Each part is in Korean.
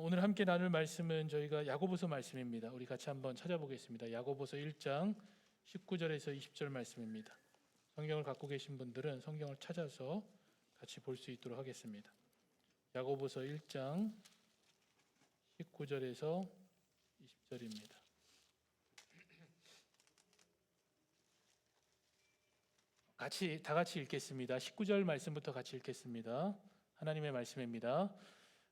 오늘 함께 나눌 말씀은 저희가 야고보서 말씀입니다. 우리 같이 한번 찾아보겠습니다. 야고보서 1장 19절에서 20절 말씀입니다. 성경을 갖고 계신 분들은 성경을 찾아서 같이 볼 수 있도록 하겠습니다. 야고보서 1장 19절에서 20절입니다. 다 같이 읽겠습니다. 19절 말씀부터 같이 읽겠습니다. 하나님의 말씀입니다.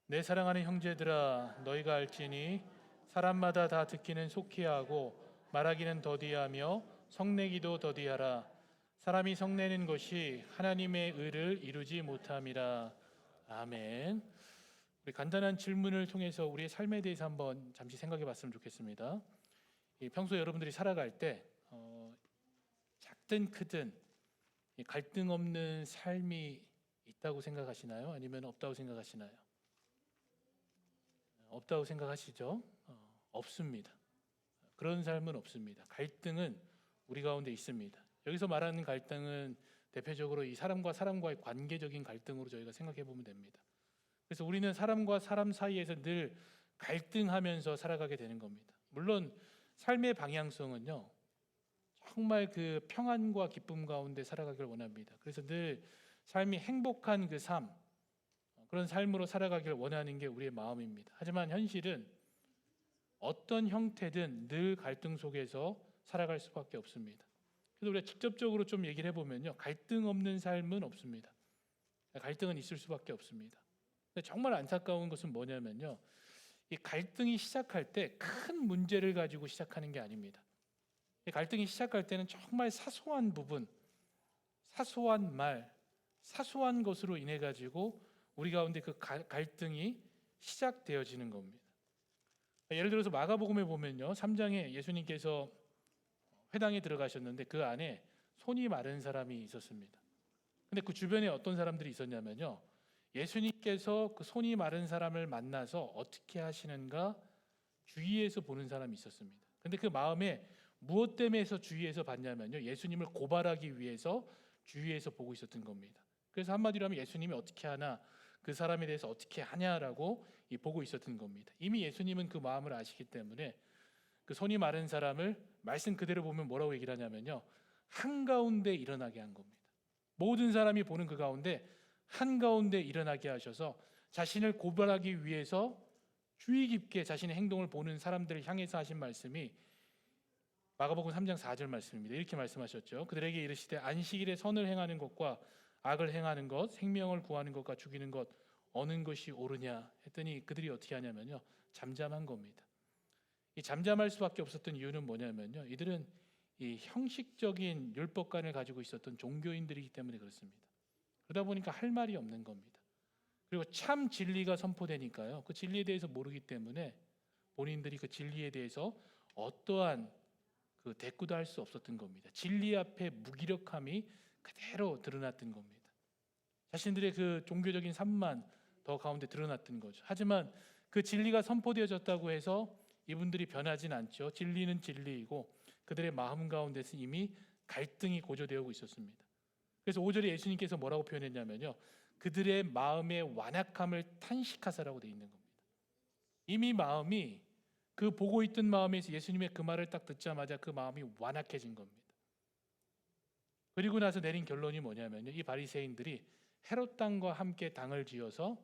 내 사랑하는 형제들아, 너희가 알지니 사람마다 다 듣기는 속히 하고 말하기는 더디하며 성내기도 더디하라. 사람이 성내는 것이 하나님의 의를 이루지 못함이라. 아멘. 우리 간단한 질문을 통해서 우리의 삶에 대해서 한번 잠시 생각해 봤으면 좋겠습니다. 평소 여러분들이 살아갈 때 작든 크든 갈등 없는 삶이 있다고 생각하시나요? 아니면 없다고 생각하시나요? 없다고 생각하시죠? 없습니다. 그런 삶은 없습니다. 갈등은 우리 가운데 있습니다. 여기서 말하는 갈등은 대표적으로 이 사람과 사람과의 관계적인 갈등으로 저희가 생각해 보면 됩니다. 그래서 우리는 사람과 사람 사이에서 늘 갈등하면서 살아가게 되는 겁니다. 물론 삶의 방향성은요, 정말 그 평안과 기쁨 가운데 살아가길 원합니다. 그래서 늘 삶이 행복한 그 삶, 그런 삶으로 살아가길 원하는 게 우리의 마음입니다. 하지만 현실은 어떤 형태든 늘 갈등 속에서 살아갈 수밖에 없습니다. 그래서 우리가 직접적으로 좀 얘기를 해보면요, 갈등 없는 삶은 없습니다. 갈등은 있을 수밖에 없습니다. 근데 정말 안타까운 것은 뭐냐면요, 이 갈등이 시작할 때 큰 문제를 가지고 시작하는 게 아닙니다. 이 갈등이 시작할 때는 정말 사소한 부분, 사소한 말, 사소한 것으로 인해 가지고 우리 가운데 그 갈등이 시작되어지는 겁니다. 예를 들어서 마가복음에 보면요, 3장에 예수님께서 회당에 들어가셨는데 그 안에 손이 마른 사람이 있었습니다. 근데 그 주변에 어떤 사람들이 있었냐면요, 예수님께서 그 손이 마른 사람을 만나서 어떻게 하시는가 주위에서 보는 사람이 있었습니다. 근데 그 마음에 무엇 때문에 주위에서 봤냐면요, 예수님을 고발하기 위해서 주위에서 보고 있었던 겁니다. 그래서 한마디로 하면 예수님이 어떻게 하나, 그 사람에 대해서 어떻게 하냐라고 보고 있었던 겁니다. 이미 예수님은 그 마음을 아시기 때문에 그 손이 마른 사람을 말씀 그대로 보면 뭐라고 얘기를 하냐면요, 한가운데 일어나게 한 겁니다. 모든 사람이 보는 그 가운데 한가운데 일어나게 하셔서 자신을 고발하기 위해서 주의 깊게 자신의 행동을 보는 사람들을 향해서 하신 말씀이 마가복음 3장 4절 말씀입니다. 이렇게 말씀하셨죠. 그들에게 이르시되 안식일에 선을 행하는 것과 악을 행하는 것, 생명을 구하는 것과 죽이는 것 어느 것이 옳으냐 했더니 그들이 어떻게 하냐면요, 잠잠한 겁니다. 이 잠잠할 수밖에 없었던 이유는 뭐냐면요, 이들은 이 형식적인 율법관을 가지고 있었던 종교인들이기 때문에 그렇습니다. 그러다 보니까 할 말이 없는 겁니다. 그리고 참 진리가 선포되니까요, 그 진리에 대해서 모르기 때문에 본인들이 그 진리에 대해서 어떠한 그 대꾸도 할 수 없었던 겁니다. 진리 앞에 무기력함이 그대로 드러났던 겁니다. 자신들의 그 종교적인 삶만 더 가운데 드러났던 거죠. 하지만 그 진리가 선포되어졌다고 해서 이분들이 변하진 않죠. 진리는 진리이고 그들의 마음 가운데서 이미 갈등이 고조되고 있었습니다. 그래서 5절에 예수님께서 뭐라고 표현했냐면요, 그들의 마음의 완악함을 탄식하사라고 되어 있는 겁니다. 이미 마음이, 그 보고 있던 마음에서 예수님의 그 말을 딱 듣자마자 그 마음이 완악해진 겁니다. 그리고 나서 내린 결론이 뭐냐면요, 이 바리새인들이 헤롯 당과 함께 당을 지어서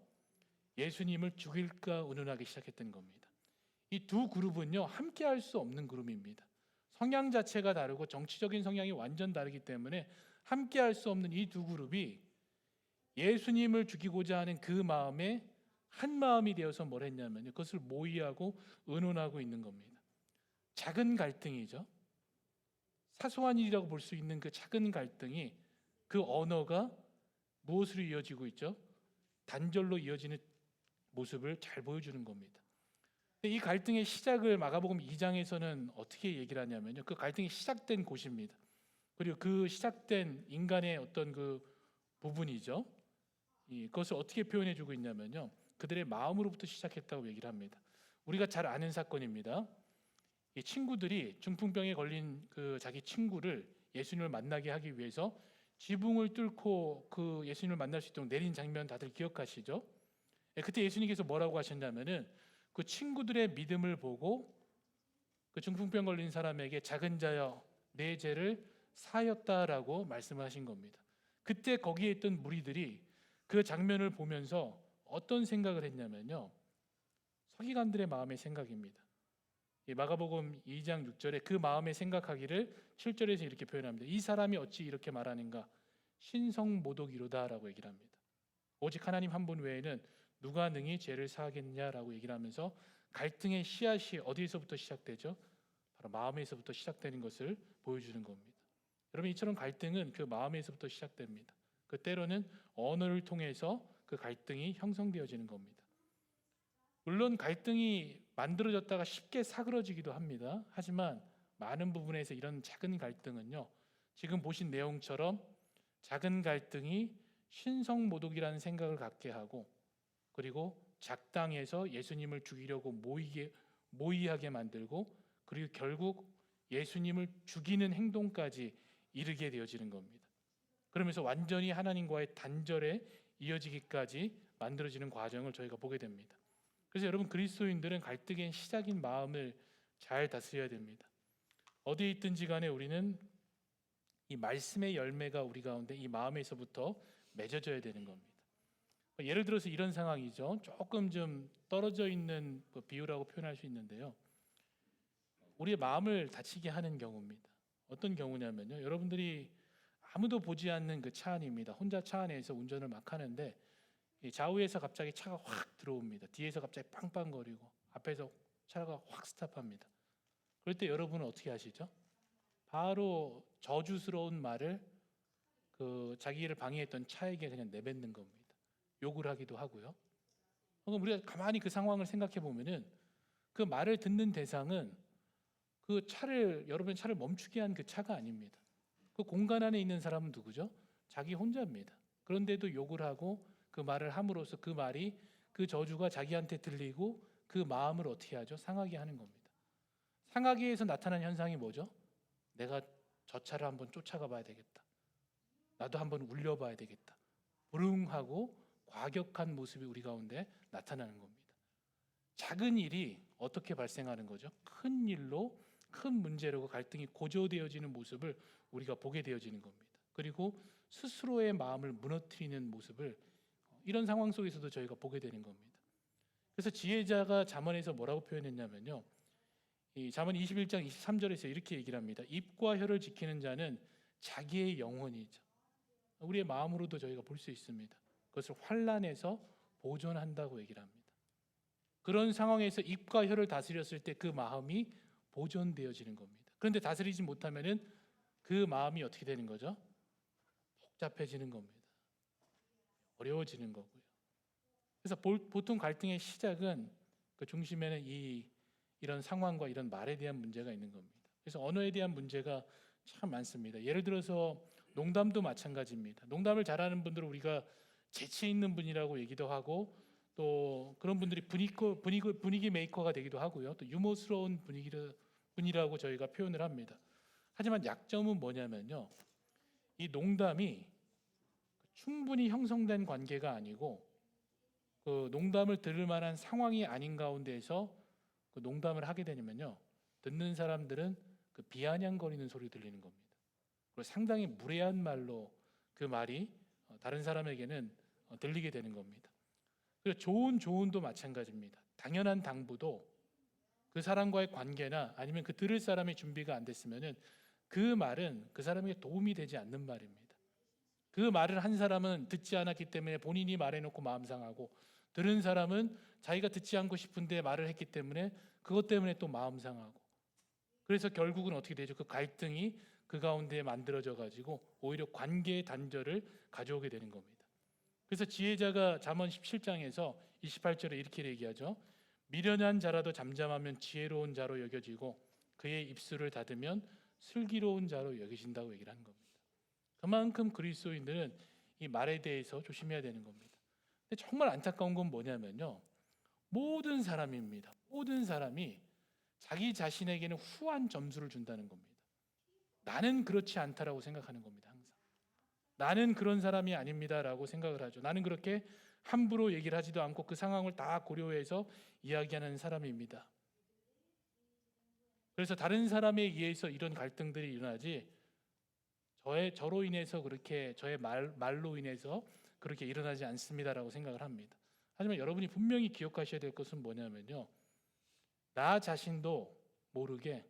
예수님을 죽일까 의논하기 시작했던 겁니다. 이 두 그룹은요, 함께 할 수 없는 그룹입니다. 성향 자체가 다르고 정치적인 성향이 완전 다르기 때문에 함께 할 수 없는 이 두 그룹이 예수님을 죽이고자 하는 그 마음에 한 마음이 되어서 뭘 했냐면요, 그것을 모의하고 의논하고 있는 겁니다. 작은 갈등이죠. 사소한 일이라고 볼 수 있는 그 작은 갈등이, 그 언어가 무엇으로 이어지고 있죠? 단절로 이어지는 모습을 잘 보여주는 겁니다. 이 갈등의 시작을 마가복음 2장에서는 어떻게 얘기를 하냐면요, 그 갈등이 시작된 곳입니다. 그리고 그 시작된 인간의 어떤 그 부분이죠, 그것을 어떻게 표현해주고 있냐면요, 그들의 마음으로부터 시작했다고 얘기를 합니다. 우리가 잘 아는 사건입니다. 이 친구들이 중풍병에 걸린 그 자기 친구를 예수님을 만나게 하기 위해서 지붕을 뚫고 그 예수님을 만날 수 있도록 내린 장면 다들 기억하시죠? 그때 예수님께서 뭐라고 하셨냐면은 그 친구들의 믿음을 보고 그 중풍병 걸린 사람에게 작은 자여 내 죄를 사하였다라고 말씀하신 겁니다. 그때 거기에 있던 무리들이 그 장면을 보면서 어떤 생각을 했냐면요, 서기관들의 마음의 생각입니다. 이 마가복음 2장 6절에 그 마음의 생각하기를 7절에서 이렇게 표현합니다. 이 사람이 어찌 이렇게 말하는가 신성모독이로다라고 얘기를 합니다. 오직 하나님 한 분 외에는 누가 능히 죄를 사하겠냐라고 얘기를 하면서 갈등의 씨앗이 어디에서부터 시작되죠? 바로 마음에서부터 시작되는 것을 보여주는 겁니다. 여러분, 이처럼 갈등은 그 마음에서부터 시작됩니다. 그 때로는 언어를 통해서 그 갈등이 형성되어지는 겁니다. 물론 갈등이 만들어졌다가 쉽게 사그러지기도 합니다. 하지만 많은 부분에서 이런 작은 갈등은요, 지금 보신 내용처럼 작은 갈등이 신성모독이라는 생각을 갖게 하고, 그리고 작당에서 예수님을 죽이려고 모의하게 만들고, 그리고 결국 예수님을 죽이는 행동까지 이르게 되어지는 겁니다. 그러면서 완전히 하나님과의 단절에 이어지기까지 만들어지는 과정을 저희가 보게 됩니다. 그래서 여러분, 그리스도인들은 갈등의 시작인 마음을 잘 다스려야 됩니다. 어디에 있든지 간에 우리는 이 말씀의 열매가 우리 가운데 이 마음에서부터 맺어져야 되는 겁니다. 예를 들어서 이런 상황이죠. 조금 좀 떨어져 있는 비유라고 표현할 수 있는데요, 우리의 마음을 다치게 하는 경우입니다. 어떤 경우냐면요, 여러분들이 아무도 보지 않는 그 차 안입니다. 혼자 차 안에서 운전을 막 하는데 좌우에서 갑자기 차가 확 들어옵니다. 뒤에서 갑자기 빵빵거리고 앞에서 차가 확 스탑합니다. 그럴 때 여러분은 어떻게 하시죠? 바로 저주스러운 말을 그 자기를 방해했던 차에게 그냥 내뱉는 겁니다. 욕을 하기도 하고요. 그럼 우리가 가만히 그 상황을 생각해 보면은 그 말을 듣는 대상은 그 차를, 여러분의 차를 멈추게 한 그 차가 아닙니다. 그 공간 안에 있는 사람은 누구죠? 자기 혼자입니다. 그런데도 욕을 하고 그 말을 함으로써 그 말이, 그 저주가 자기한테 들리고 그 마음을 어떻게 하죠? 상하게 하는 겁니다. 상하게 해서 나타난 현상이 뭐죠? 내가 저 차를 한번 쫓아가 봐야 되겠다. 나도 한번 울려봐야 되겠다. 불응하고 과격한 모습이 우리 가운데 나타나는 겁니다. 작은 일이 어떻게 발생하는 거죠? 큰 일로, 큰 문제로 갈등이 고조되어지는 모습을 우리가 보게 되어지는 겁니다. 그리고 스스로의 마음을 무너뜨리는 모습을 이런 상황 속에서도 저희가 보게 되는 겁니다. 그래서 지혜자가 잠언에서 뭐라고 표현했냐면요, 이 잠언 21장 23절에서 이렇게 얘기를 합니다. 입과 혀를 지키는 자는 자기의 영혼이죠. 우리의 마음으로도 저희가 볼 수 있습니다. 그것을 환난에서 보존한다고 얘기를 합니다. 그런 상황에서 입과 혀를 다스렸을 때 그 마음이 보존되어지는 겁니다. 그런데 다스리지 못하면은 그 마음이 어떻게 되는 거죠? 복잡해지는 겁니다. 어려워지는 거고요. 그래서 보통 갈등의 시작은 그 중심에는 이런 상황과 이런 말에 대한 문제가 있는 겁니다. 그래서 언어에 대한 문제가 참 많습니다. 예를 들어서 농담도 마찬가지입니다. 농담을 잘하는 분들은 우리가 재치 있는 분이라고 얘기도 하고, 또 그런 분들이 분위기 메이커가 되기도 하고요. 또 유머스러운 분이라고 저희가 표현을 합니다. 하지만 약점은 뭐냐면요, 이 농담이 충분히 형성된 관계가 아니고 그 농담을 들을 만한 상황이 아닌 가운데에서 그 농담을 하게 되면요, 듣는 사람들은 그 비아냥거리는 소리 들리는 겁니다. 그리고 상당히 무례한 말로 그 말이 다른 사람에게는 들리게 되는 겁니다. 그리고 좋은 조언도 마찬가지입니다. 당연한 당부도 그 사람과의 관계나 아니면 그 들을 사람의 준비가 안 됐으면은 그 말은 그 사람에게 도움이 되지 않는 말입니다. 그 말을 한 사람은 듣지 않았기 때문에 본인이 말해놓고 마음 상하고, 들은 사람은 자기가 듣지 않고 싶은데 말을 했기 때문에 그것 때문에 또 마음 상하고, 그래서 결국은 어떻게 되죠? 그 갈등이 그 가운데 만들어져 가지고 오히려 관계의 단절을 가져오게 되는 겁니다. 그래서 지혜자가 잠언 17장에서 28절에 이렇게 얘기하죠. 미련한 자라도 잠잠하면 지혜로운 자로 여겨지고 그의 입술을 닫으면 슬기로운 자로 여겨진다고 얘기를 하는 겁니다. 그만큼 그리스도인들은 이 말에 대해서 조심해야 되는 겁니다. 근데 정말 안타까운 건 뭐냐면요, 모든 사람입니다. 모든 사람이 자기 자신에게는 후한 점수를 준다는 겁니다. 나는 그렇지 않다라고 생각하는 겁니다. 항상 나는 그런 사람이 아닙니다라고 생각을 하죠. 나는 그렇게 함부로 얘기를 하지도 않고 그 상황을 다 고려해서 이야기하는 사람입니다. 그래서 다른 사람에 의해서 이런 갈등들이 일어나지 저로 인해서 그렇게 저의 말로 인해서 그렇게 일어나지 않습니다라고 생각을 합니다. 하지만 여러분이 분명히 기억하셔야 될 것은 뭐냐면요, 나 자신도 모르게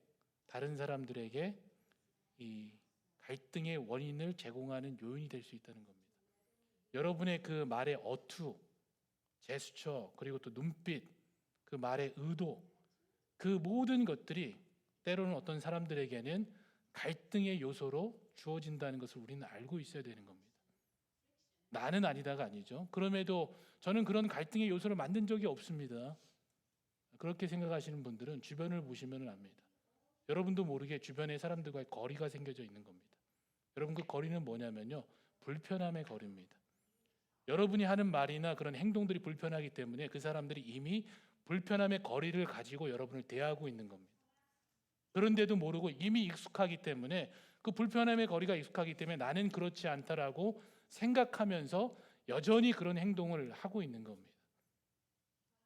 다른 사람들에게 이 갈등의 원인을 제공하는 요인이 될 수 있다는 겁니다. 여러분의 그 말의 어투, 제스처, 그리고 또 눈빛, 그 말의 의도, 그 모든 것들이 때로는 어떤 사람들에게는 갈등의 요소로 주어진다는 것을 우리는 알고 있어야 되는 겁니다. 나는 아니다가 아니죠. 그럼에도 저는 그런 갈등의 요소를 만든 적이 없습니다. 그렇게 생각하시는 분들은 주변을 보시면 압니다. 여러분도 모르게 주변의 사람들과의 거리가 생겨져 있는 겁니다. 여러분, 그 거리는 뭐냐면요, 불편함의 거리입니다. 여러분이 하는 말이나 그런 행동들이 불편하기 때문에 그 사람들이 이미 불편함의 거리를 가지고 여러분을 대하고 있는 겁니다. 그런데도 모르고 이미 익숙하기 때문에, 그 불편함의 거리가 익숙하기 때문에 나는 그렇지 않다라고 생각하면서 여전히 그런 행동을 하고 있는 겁니다.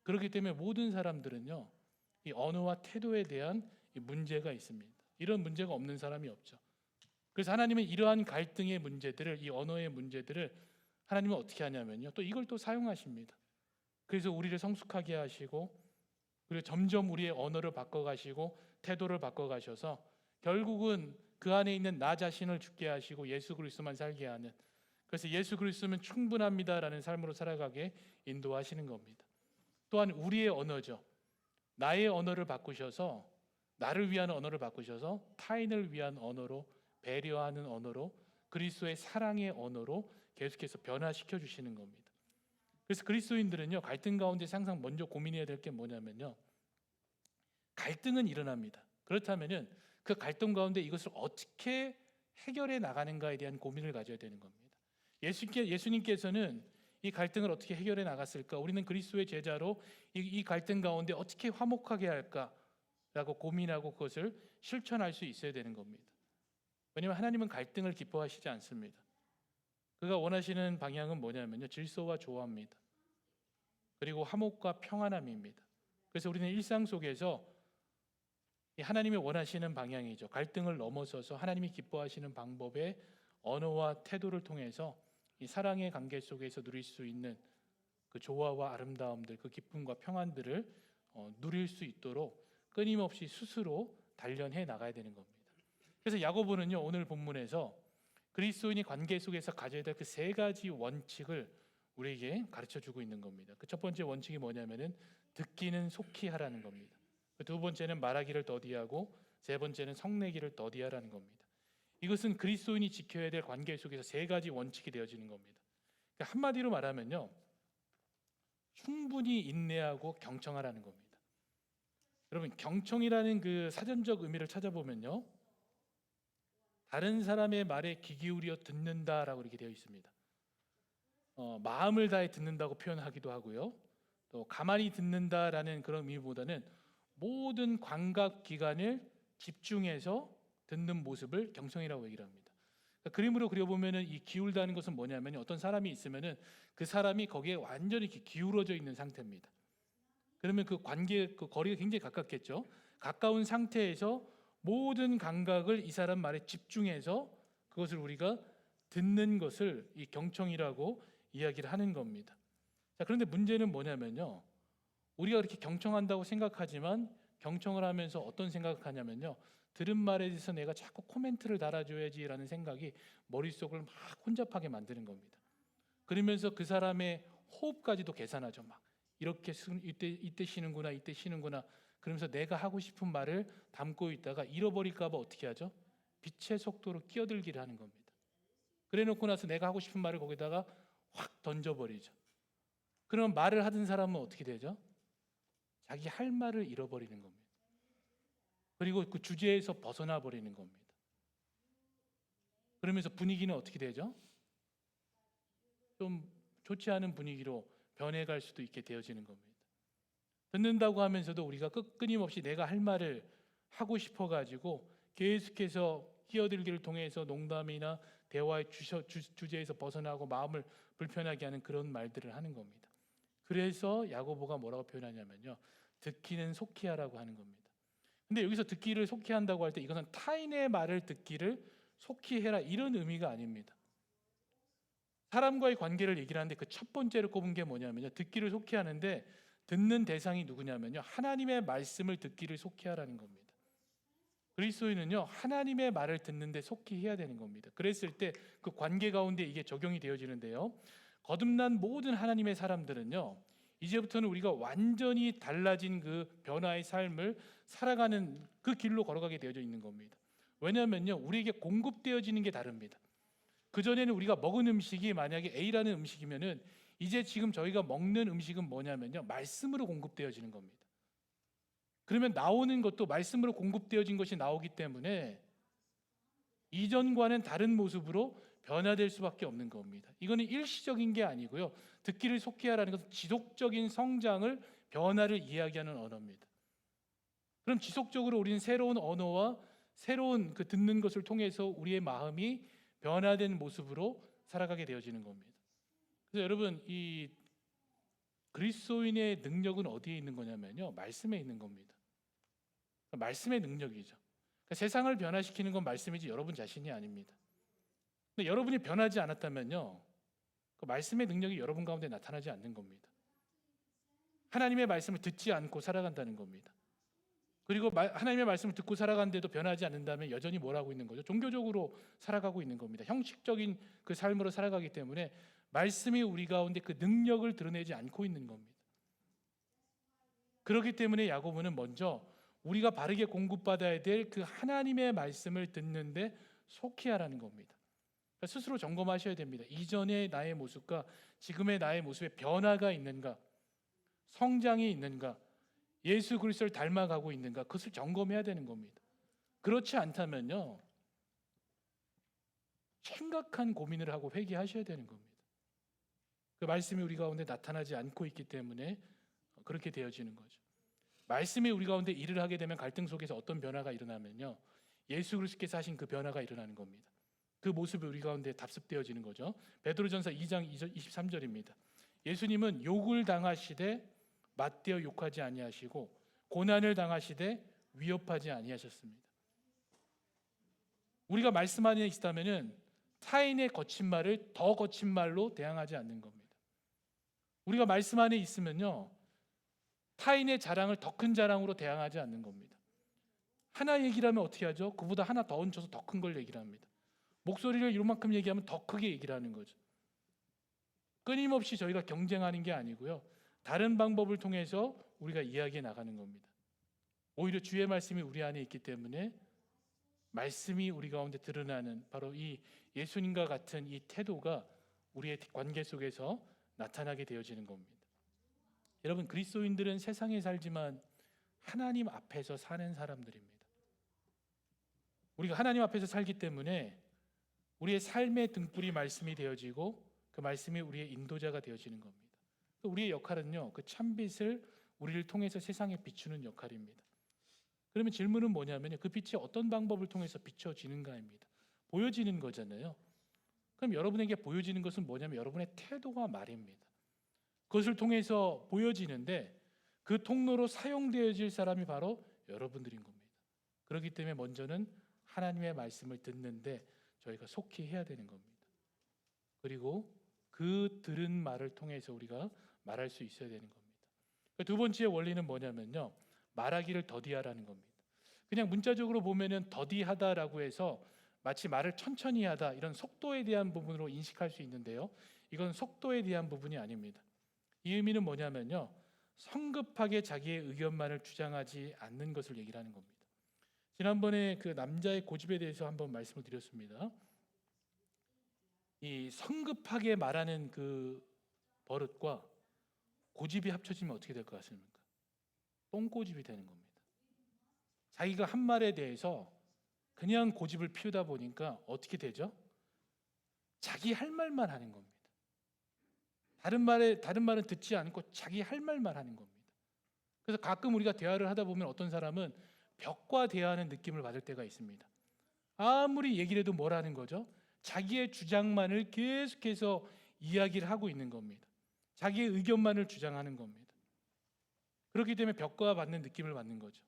그렇기 때문에 모든 사람들은요, 이 언어와 태도에 대한 이 문제가 있습니다. 이런 문제가 없는 사람이 없죠. 그래서 하나님은 이러한 갈등의 문제들을, 이 언어의 문제들을 하나님은 어떻게 하냐면요, 또 이걸 또 사용하십니다. 그래서 우리를 성숙하게 하시고, 그리고 점점 우리의 언어를 바꿔가시고 태도를 바꿔가셔서 결국은 그 안에 있는 나 자신을 죽게 하시고 예수 그리스도만 살게 하는, 그래서 예수 그리스도면 충분합니다라는 삶으로 살아가게 인도하시는 겁니다. 또한 우리의 언어죠. 나의 언어를 바꾸셔서, 나를 위한 언어를 바꾸셔서 타인을 위한 언어로, 배려하는 언어로, 그리스도의 사랑의 언어로 계속해서 변화시켜 주시는 겁니다. 그래서 그리스도인들은요, 갈등 가운데 항상 먼저 고민해야 될 게 뭐냐면요, 갈등은 일어납니다. 그렇다면은 그 갈등 가운데 이것을 어떻게 해결해 나가는가에 대한 고민을 가져야 되는 겁니다. 예수님께서는 이 갈등을 어떻게 해결해 나갔을까? 우리는 그리스도의 제자로 이 갈등 가운데 어떻게 화목하게 할까라고 고민하고 그것을 실천할 수 있어야 되는 겁니다. 왜냐하면 하나님은 갈등을 기뻐하시지 않습니다. 그가 원하시는 방향은 뭐냐면요, 질서와 조화입니다. 그리고 화목과 평안함입니다. 그래서 우리는 일상 속에서 하나님이 원하시는 방향이죠, 갈등을 넘어서서 하나님이 기뻐하시는 방법의 언어와 태도를 통해서 이 사랑의 관계 속에서 누릴 수 있는 그 조화와 아름다움들, 그 기쁨과 평안들을 누릴 수 있도록 끊임없이 스스로 단련해 나가야 되는 겁니다. 그래서 야고보는요, 오늘 본문에서 그리스도인이 관계 속에서 가져야 될 그 세 가지 원칙을 우리에게 가르쳐 주고 있는 겁니다. 그 첫 번째 원칙이 뭐냐면은 듣기는 속히 하라는 겁니다. 그 두 번째는 말하기를 더디하고, 세 번째는 성내기를 더디하라는 겁니다. 이것은 그리스도인이 지켜야 될 관계 속에서 세 가지 원칙이 되어지는 겁니다. 그러니까 한마디로 말하면요, 충분히 인내하고 경청하라는 겁니다. 여러분, 경청이라는 그 사전적 의미를 찾아보면요, 다른 사람의 말에 귀 기울여 듣는다라고 이렇게 되어 있습니다. 마음을 다해 듣는다고 표현하기도 하고요, 또 가만히 듣는다라는 그런 의미보다는 모든 감각 기관을 집중해서 듣는 모습을 경청이라고 얘기를 합니다. 그러니까 그림으로 그려보면은 이 기울다는 것은 뭐냐면, 어떤 사람이 있으면은 그 사람이 거기에 완전히 기울어져 있는 상태입니다. 그러면 그 관계, 그 거리가 굉장히 가깝겠죠. 가까운 상태에서 모든 감각을 이 사람 말에 집중해서 그것을 우리가 듣는 것을 이 경청이라고 이야기를 하는 겁니다. 자, 그런데 문제는 뭐냐면요, 우리가 그렇게 경청한다고 생각하지만 경청을 하면서 어떤 생각을 하냐면요, 들은 말에 대해서 내가 자꾸 코멘트를 달아줘야지라는 생각이 머릿속을 막 혼잡하게 만드는 겁니다. 그러면서 그 사람의 호흡까지도 계산하죠. 막 이렇게 이때 쉬는구나, 이때 쉬는구나. 그러면서 내가 하고 싶은 말을 담고 있다가 잃어버릴까 봐 어떻게 하죠? 빛의 속도로 끼어들기를 하는 겁니다. 그래 놓고 나서 내가 하고 싶은 말을 거기다가 확 던져버리죠. 그럼 말을 하던 사람은 어떻게 되죠? 자기 할 말을 잃어버리는 겁니다. 그리고 그 주제에서 벗어나 버리는 겁니다. 그러면서 분위기는 어떻게 되죠? 좀 좋지 않은 분위기로 변해갈 수도 있게 되어지는 겁니다. 듣는다고 하면서도 우리가 끊임없이 내가 할 말을 하고 싶어가지고 계속해서 끼어들기를 통해서 농담이나 대화의 주제에서 벗어나고 마음을 불편하게 하는 그런 말들을 하는 겁니다. 그래서 야고보가 뭐라고 표현하냐면요, 듣기는 속히 하라고 하는 겁니다. 근데 여기서 듣기를 속히 한다고 할 때 이것은 타인의 말을 듣기를 속히 해라 이런 의미가 아닙니다. 사람과의 관계를 얘기를 하는데 그 첫 번째로 꼽은 게 뭐냐면요, 듣기를 속히 하는데 듣는 대상이 누구냐면요, 하나님의 말씀을 듣기를 속히 하라는 겁니다. 그리스도인은요, 하나님의 말을 듣는데 속히 해야 되는 겁니다. 그랬을 때 그 관계 가운데 이게 적용이 되어지는데요, 거듭난 모든 하나님의 사람들은요, 이제부터는 우리가 완전히 달라진 그 변화의 삶을 살아가는 그 길로 걸어가게 되어져 있는 겁니다. 왜냐하면요, 우리에게 공급되어지는 게 다릅니다. 그전에는 우리가 먹은 음식이 만약에 A라는 음식이면은 이제 지금 저희가 먹는 음식은 뭐냐면요, 말씀으로 공급되어지는 겁니다. 그러면 나오는 것도 말씀으로 공급되어진 것이 나오기 때문에 이전과는 다른 모습으로 변화될 수밖에 없는 겁니다. 이거는 일시적인 게 아니고요, 듣기를 속히 하라는 것은 지속적인 성장을, 변화를 이야기하는 언어입니다. 그럼 지속적으로 우리는 새로운 언어와 새로운 그 듣는 것을 통해서 우리의 마음이 변화된 모습으로 살아가게 되어지는 겁니다. 그래서 여러분, 이 그리스도인의 능력은 어디에 있는 거냐면요, 말씀에 있는 겁니다. 말씀의 능력이죠. 그러니까 세상을 변화시키는 건 말씀이지 여러분 자신이 아닙니다. 근데 여러분이 변하지 않았다면요, 그 말씀의 능력이 여러분 가운데 나타나지 않는 겁니다. 하나님의 말씀을 듣지 않고 살아간다는 겁니다. 그리고 하나님의 말씀을 듣고 살아가는데도 변하지 않는다면 여전히 뭘 하고 있는 거죠? 종교적으로 살아가고 있는 겁니다. 형식적인 그 삶으로 살아가기 때문에 말씀이 우리 가운데 그 능력을 드러내지 않고 있는 겁니다. 그렇기 때문에 야고보는 먼저 우리가 바르게 공급받아야 될 그 하나님의 말씀을 듣는데 속히 하라는 겁니다. 그러니까 스스로 점검하셔야 됩니다. 이전의 나의 모습과 지금의 나의 모습에 변화가 있는가, 성장이 있는가, 예수 그리스도를 닮아가고 있는가, 그것을 점검해야 되는 겁니다. 그렇지 않다면요, 심각한 고민을 하고 회개하셔야 되는 겁니다. 그 말씀이 우리 가운데 나타나지 않고 있기 때문에 그렇게 되어지는 거죠. 말씀이 우리 가운데 일을 하게 되면 갈등 속에서 어떤 변화가 일어나면요, 예수 그리스도께서 하신 그 변화가 일어나는 겁니다. 그 모습이 우리 가운데 답습되어지는 거죠. 베드로전서 2장 23절입니다. 예수님은 욕을 당하시되 맞대어 욕하지 아니하시고 고난을 당하시되 위협하지 아니하셨습니다. 우리가 말씀 안에 있다면은 타인의 거친 말을 더 거친 말로 대항하지 않는 겁니다. 우리가 말씀 안에 있으면요, 타인의 자랑을 더 큰 자랑으로 대항하지 않는 겁니다. 하나 얘기를 하면 어떻게 하죠? 그보다 하나 더 얹혀서 더 큰 걸 얘기를 합니다. 목소리를 이만큼 얘기하면 더 크게 얘기를 하는 거죠. 끊임없이 저희가 경쟁하는 게 아니고요, 다른 방법을 통해서 우리가 이야기해 나가는 겁니다. 오히려 주의 말씀이 우리 안에 있기 때문에 말씀이 우리 가운데 드러나는 바로 이 예수님과 같은 이 태도가 우리의 관계 속에서 나타나게 되어지는 겁니다. 여러분, 그리스도인들은 세상에 살지만 하나님 앞에서 사는 사람들입니다. 우리가 하나님 앞에서 살기 때문에 우리의 삶의 등불이 말씀이 되어지고 그 말씀이 우리의 인도자가 되어지는 겁니다. 우리의 역할은요, 그 참빛을 우리를 통해서 세상에 비추는 역할입니다. 그러면 질문은 뭐냐면요, 그 빛이 어떤 방법을 통해서 비춰지는가입니다. 보여지는 거잖아요. 그럼 여러분에게 보여지는 것은 뭐냐면 여러분의 태도와 말입니다. 그것을 통해서 보여지는데 그 통로로 사용되어질 사람이 바로 여러분들인 겁니다. 그렇기 때문에 먼저는 하나님의 말씀을 듣는데 저희가 속히 해야 되는 겁니다. 그리고 그 들은 말을 통해서 우리가 말할 수 있어야 되는 겁니다. 두 번째 원리는 뭐냐면요, 말하기를 더디하라는 겁니다. 그냥 문자적으로 보면은 더디하다라고 해서 마치 말을 천천히 하다, 이런 속도에 대한 부분으로 인식할 수 있는데요, 이건 속도에 대한 부분이 아닙니다. 이 의미는 뭐냐면요, 성급하게 자기의 의견만을 주장하지 않는 것을 얘기를 하는 겁니다. 지난번에 그 남자의 고집에 대해서 한번 말씀을 드렸습니다. 이 성급하게 말하는 그 버릇과 고집이 합쳐지면 어떻게 될 것 같습니까? 똥고집이 되는 겁니다. 자기가 한 말에 대해서 그냥 고집을 피우다 보니까 어떻게 되죠? 자기 할 말만 하는 겁니다. 다른 말은 듣지 않고 자기 할 말만 하는 겁니다. 그래서 가끔 우리가 대화를 하다 보면 어떤 사람은 벽과 대화하는 느낌을 받을 때가 있습니다. 아무리 얘기를 해도 뭐라는 거죠? 자기의 주장만을 계속해서 이야기를 하고 있는 겁니다. 자기의 의견만을 주장하는 겁니다. 그렇기 때문에 벽과 받는 느낌을 받는 거죠.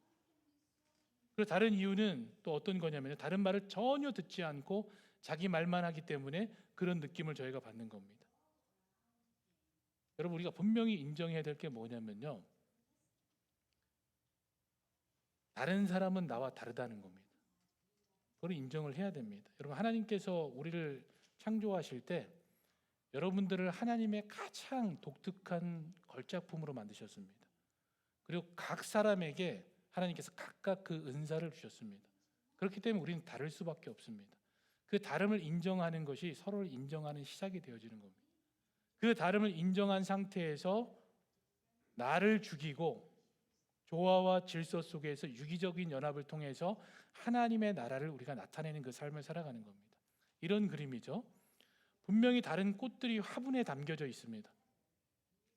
그리고 다른 이유는 또 어떤 거냐면 다른 말을 전혀 듣지 않고 자기 말만 하기 때문에 그런 느낌을 저희가 받는 겁니다. 여러분, 우리가 분명히 인정해야 될 게 뭐냐면요, 다른 사람은 나와 다르다는 겁니다. 그걸 인정을 해야 됩니다. 여러분, 하나님께서 우리를 창조하실 때 여러분들을 하나님의 가장 독특한 걸작품으로 만드셨습니다. 그리고 각 사람에게 하나님께서 각각 그 은사를 주셨습니다. 그렇기 때문에 우리는 다를 수밖에 없습니다. 그 다름을 인정하는 것이 서로를 인정하는 시작이 되어지는 겁니다. 그 다름을 인정한 상태에서 나를 죽이고 조화와 질서 속에서 유기적인 연합을 통해서 하나님의 나라를 우리가 나타내는 그 삶을 살아가는 겁니다. 이런 그림이죠. 분명히 다른 꽃들이 화분에 담겨져 있습니다.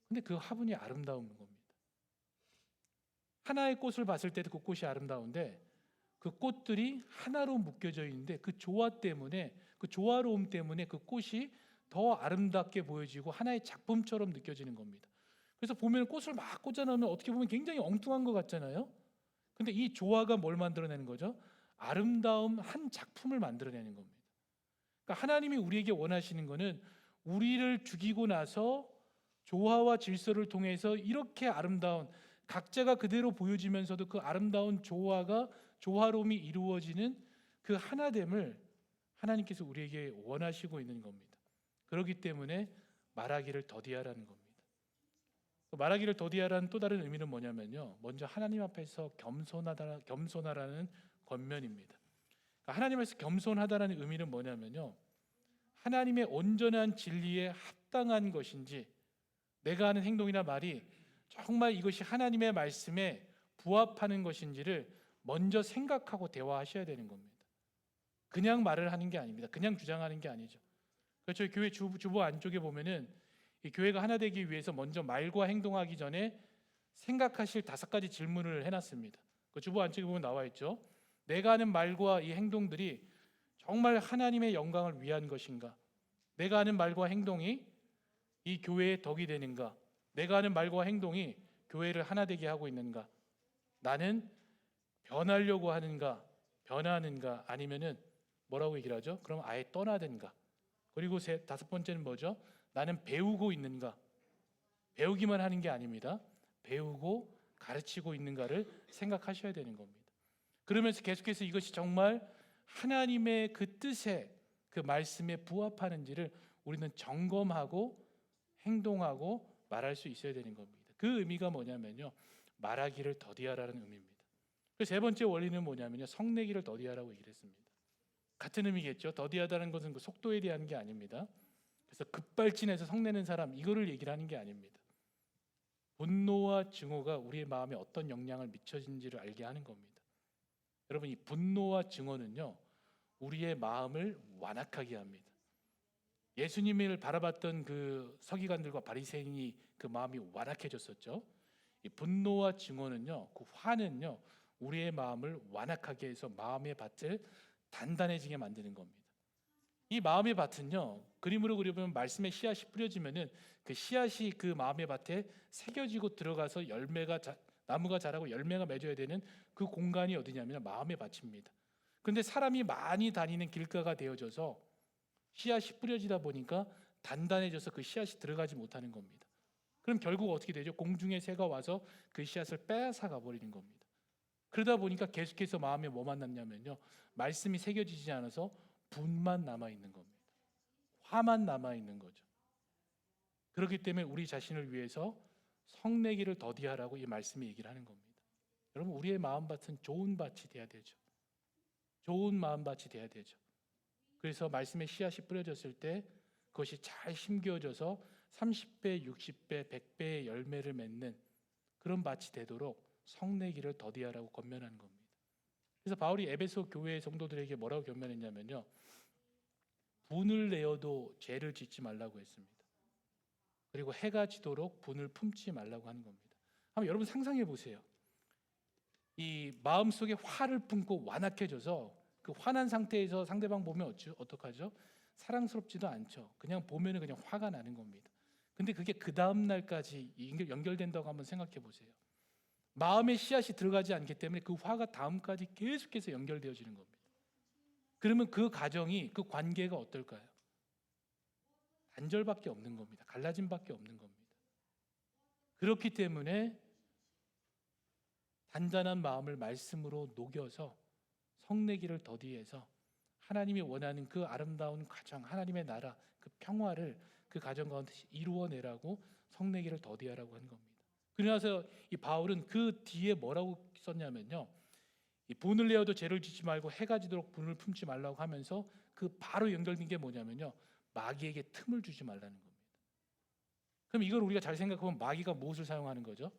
근데 그 화분이 아름다운 겁니다. 하나의 꽃을 봤을 때도 그 꽃이 아름다운데 그 꽃들이 하나로 묶여져 있는데 그 조화 때문에, 그 조화로움 때문에 그 꽃이 더 아름답게 보여지고 하나의 작품처럼 느껴지는 겁니다. 그래서 보면 꽃을 막 꽂아 놓으면 어떻게 보면 굉장히 엉뚱한 것 같잖아요. 근데 이 조화가 뭘 만들어내는 거죠? 아름다움 한 작품을 만들어내는 겁니다. 그러니까 하나님이 우리에게 원하시는 거는 우리를 죽이고 나서 조화와 질서를 통해서 이렇게 아름다운, 각자가 그대로 보여지면서도 그 아름다운 조화로움이 이루어지는 그 하나됨을 하나님께서 우리에게 원하시고 있는 겁니다. 그렇기 때문에 말하기를 더디하라는 겁니다. 말하기를 더디하라는 또 다른 의미는 뭐냐면요, 먼저 하나님 앞에서 겸손하라는 권면입니다. 하나님 앞에서 겸손하다라는 의미는 뭐냐면요, 하나님의 온전한 진리에 합당한 것인지, 내가 하는 행동이나 말이 정말 이것이 하나님의 말씀에 부합하는 것인지를 먼저 생각하고 대화하셔야 되는 겁니다. 그냥 말을 하는 게 아닙니다. 그냥 주장하는 게 아니죠. 저희 교회 주보 안쪽에 보면은 이 교회가 하나 되기 위해서 먼저 말과 행동하기 전에 생각하실 5가지 질문을 해놨습니다. 그 주보 안쪽에 보면 나와 있죠. 내가 하는 말과 이 행동들이 정말 하나님의 영광을 위한 것인가? 내가 하는 말과 행동이 이 교회의 덕이 되는가? 내가 하는 말과 행동이 교회를 하나 되게 하고 있는가? 나는 변하려고 하는가? 변하는가? 아니면은 뭐라고 얘기를 하죠? 그럼 아예 떠나든가. 그리고 5번째는 뭐죠? 나는 배우고 있는가? 배우기만 하는 게 아닙니다. 배우고 가르치고 있는가를 생각하셔야 되는 겁니다. 그러면서 계속해서 이것이 정말 하나님의 그 뜻에, 그 말씀에 부합하는지를 우리는 점검하고 행동하고 말할 수 있어야 되는 겁니다. 그 의미가 뭐냐면요, 말하기를 더디하라는 의미입니다. 그 3번째 원리는 뭐냐면요, 성내기를 더디하라고 얘기를 했습니다. 같은 의미겠죠. 더디하다는 것은 그 속도에 대한 게 아닙니다. 그래서 급발진해서 성내는 사람, 이거를 얘기를 하는 게 아닙니다. 분노와 증오가 우리의 마음에 어떤 영향을 미쳐진지를 알게 하는 겁니다. 여러분, 이 분노와 증오는요, 우리의 마음을 완악하게 합니다. 예수님을 바라봤던 그 서기관들과 바리새인이 그 마음이 완악해졌었죠. 이 분노와 증오는요, 그 화는요, 우리의 마음을 완악하게 해서 마음의 밭을 단단해지게 만드는 겁니다. 이 마음의 밭은요, 그림으로 그려보면 말씀의 씨앗이 뿌려지면은 그 씨앗이 그 마음의 밭에 새겨지고 들어가서 나무가 자라고 열매가 맺어야 되는 그 공간이 어디냐면 마음의 밭입니다. 그런데 사람이 많이 다니는 길가가 되어져서 씨앗이 뿌려지다 보니까 단단해져서 그 씨앗이 들어가지 못하는 겁니다. 그럼 결국 어떻게 되죠? 공중의 새가 와서 그 씨앗을 빼앗아가 버리는 겁니다. 그러다 보니까 계속해서 마음에 뭐만 남냐면요, 말씀이 새겨지지 않아서 분만 남아 있는 겁니다. 화만 남아 있는 거죠. 그렇기 때문에 우리 자신을 위해서 성내기를 더디하라고 이 말씀이 얘기를 하는 겁니다. 여러분, 우리의 마음밭은 좋은 밭이 돼야 되죠. 좋은 마음밭이 돼야 되죠. 그래서 말씀의 씨앗이 뿌려졌을 때 그것이 잘 심겨져서 30배, 60배, 100배의 열매를 맺는 그런 밭이 되도록 성내기를 더디하라고 권면하는 겁니다. 그래서 바울이 에베소 교회 성도들에게 뭐라고 권면했냐면요, 분을 내어도 죄를 짓지 말라고 했습니다. 그리고 해가 지도록 분을 품지 말라고 하는 겁니다. 한번 여러분 상상해 보세요. 이 마음속에 화를 품고 완악해져서 그 화난 상태에서 상대방 보면 어떡하죠? 사랑스럽지도 않죠. 그냥 보면은 그냥 화가 나는 겁니다. 근데 그게 그 다음 날까지 연결된다고 한번 생각해 보세요. 마음의 씨앗이 들어가지 않기 때문에 그 화가 다음까지 계속해서 연결되어지는 겁니다. 그러면 그 가정이, 그 관계가 어떨까요? 단절밖에 없는 겁니다. 갈라짐밖에 없는 겁니다. 그렇기 때문에 단단한 마음을 말씀으로 녹여서 성내기를 더디해서 하나님이 원하는 그 아름다운 가정, 하나님의 나라, 그 평화를 그 가정 가운데 이루어내라고 성내기를 더디하라고 하는 겁니다. 그러나서 이 바울은 그 뒤에 뭐라고 썼냐면요, 이 분을 내어도 죄를 짓지 말고 해가 지도록 분을 품지 말라고 하면서 그 바로 연결된 게 뭐냐면요, 마귀에게 틈을 주지 말라는 겁니다. 그럼 이걸 우리가 잘 생각해보면 마귀가 무엇을 사용하는 거죠?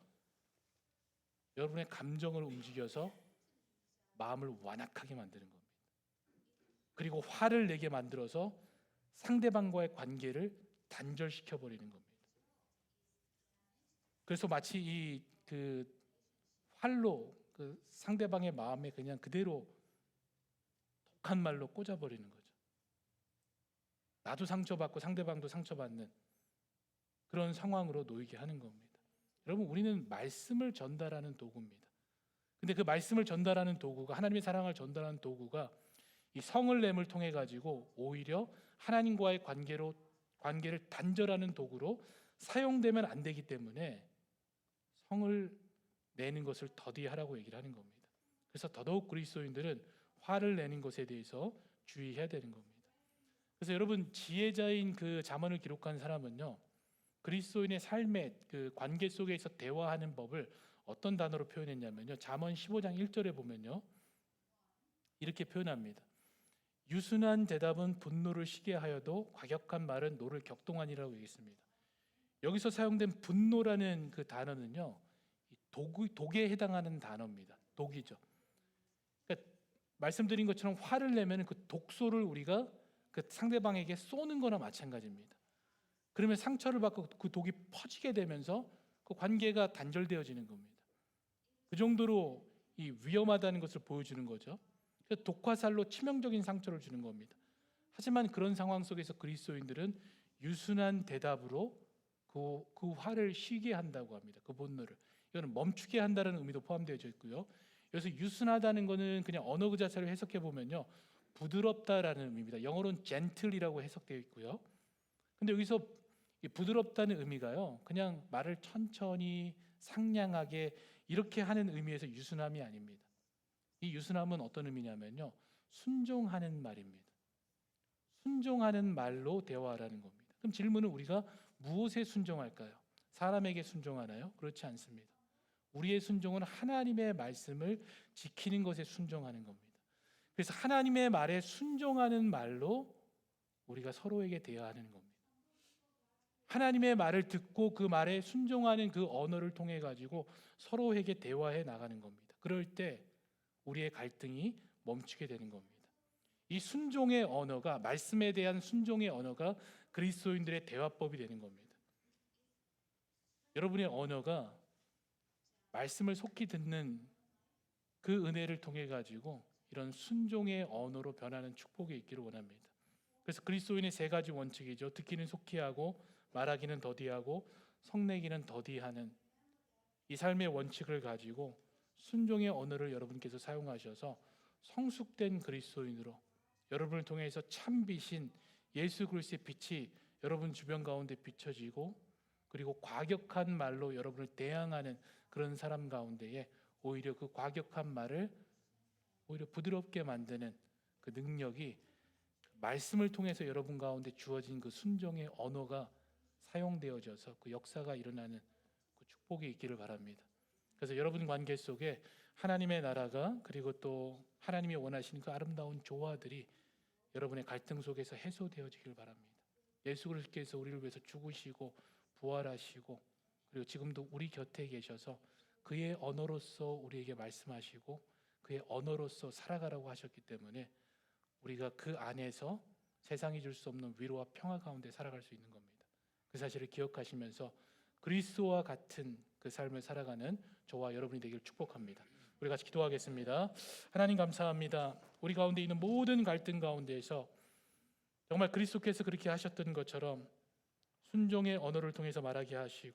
여러분의 감정을 움직여서 마음을 완악하게 만드는 겁니다. 그리고 화를 내게 만들어서 상대방과의 관계를 단절시켜 버리는 겁니다. 그래서 마치 이 그 활로 그 상대방의 마음에 그냥 그대로 독한 말로 꽂아 버리는 거죠. 나도 상처받고 상대방도 상처받는 그런 상황으로 놓이게 하는 겁니다. 여러분, 우리는 말씀을 전달하는 도구입니다. 근데 그 말씀을 전달하는 도구가, 하나님의 사랑을 전달하는 도구가 이 성을 냄을 통해 가지고 오히려 하나님과의 관계를 단절하는 도구로 사용되면 안 되기 때문에 성을 내는 것을 더디하라고 얘기를 하는 겁니다. 그래서 더더욱 그리스도인들은 화를 내는 것에 대해서 주의해야 되는 겁니다. 그래서 여러분, 지혜자인 그 잠언을 기록한 사람은요, 그리스도인의 삶의 그 관계 속에서 대화하는 법을 어떤 단어로 표현했냐면요, 잠언 15장 1절에 보면요, 이렇게 표현합니다. 유순한 대답은 분노를 시게 하여도 과격한 말은 노를 격동하니라고 얘기했습니다. 여기서 사용된 분노라는 그 단어는요, 독에 해당하는 단어입니다. 독이죠. 그러니까 말씀드린 것처럼 화를 내면 그 독소를 우리가 그 상대방에게 쏘는 거나 마찬가지입니다. 그러면 상처를 받고 그 독이 퍼지게 되면서 그 관계가 단절되어지는 겁니다. 그 정도로 이 위험하다는 것을 보여주는 거죠. 그래서 독화살로 치명적인 상처를 주는 겁니다. 하지만 그런 상황 속에서 그리스도인들은 유순한 대답으로 그 화를 쉬게 한다고 합니다. 그 분노를. 이거는 멈추게 한다는 의미도 포함되어 있고요. 여기서 유순하다는 것은 그냥 언어 그 자체로 해석해 보면요, 부드럽다라는 의미입니다. 영어로는 gentle이라고 해석되어 있고요. 근데 여기서 이 부드럽다는 의미가요, 그냥 말을 천천히 상냥하게 이렇게 하는 의미에서 유순함이 아닙니다. 이 유순함은 어떤 의미냐면요, 순종하는 말입니다. 순종하는 말로 대화하라는 겁니다. 그럼 질문은 우리가 무엇에 순종할까요? 사람에게 순종하나요? 그렇지 않습니다. 우리의 순종은 하나님의 말씀을 지키는 것에 순종하는 겁니다. 그래서 하나님의 말에 순종하는 말로 우리가 서로에게 대화하는 겁니다. 하나님의 말을 듣고 그 말에 순종하는 그 언어를 통해 가지고 서로에게 대화해 나가는 겁니다. 그럴 때 우리의 갈등이 멈추게 되는 겁니다. 이 순종의 언어가, 말씀에 대한 순종의 언어가 그리스도인들의 대화법이 되는 겁니다. 여러분의 언어가 말씀을 속히 듣는 그 은혜를 통해 가지고 이런 순종의 언어로 변하는 축복이 있기를 원합니다. 그래서 그리스도인의 세 가지 원칙이죠. 듣기는 속히 하고, 말하기는 더디하고, 성내기는 더디하는 이 삶의 원칙을 가지고 순종의 언어를 여러분께서 사용하셔서 성숙된 그리스도인으로 여러분을 통해서 참 빛인 예수 그리스도의 빛이 여러분 주변 가운데 비춰지고, 그리고 과격한 말로 여러분을 대항하는 그런 사람 가운데에 오히려 그 과격한 말을 오히려 부드럽게 만드는 그 능력이 말씀을 통해서 여러분 가운데 주어진 그 순종의 언어가 사용되어져서 그 역사가 일어나는 그 축복이 있기를 바랍니다. 그래서 여러분 관계 속에 하나님의 나라가, 그리고 또 하나님이 원하시는 그 아름다운 조화들이 여러분의 갈등 속에서 해소되어지길 바랍니다. 예수 그리스도께서 우리를 위해서 죽으시고 부활하시고, 그리고 지금도 우리 곁에 계셔서 그의 언어로서 우리에게 말씀하시고 그의 언어로서 살아가라고 하셨기 때문에 우리가 그 안에서 세상이 줄 수 없는 위로와 평화 가운데 살아갈 수 있는 겁니다. 그 사실을 기억하시면서 그리스도와 같은 그 삶을 살아가는 저와 여러분이 되길 축복합니다. 우리 같이 기도하겠습니다. 하나님 감사합니다. 우리 가운데 있는 모든 갈등 가운데에서 정말 그리스도께서 그렇게 하셨던 것처럼 순종의 언어를 통해서 말하게 하시고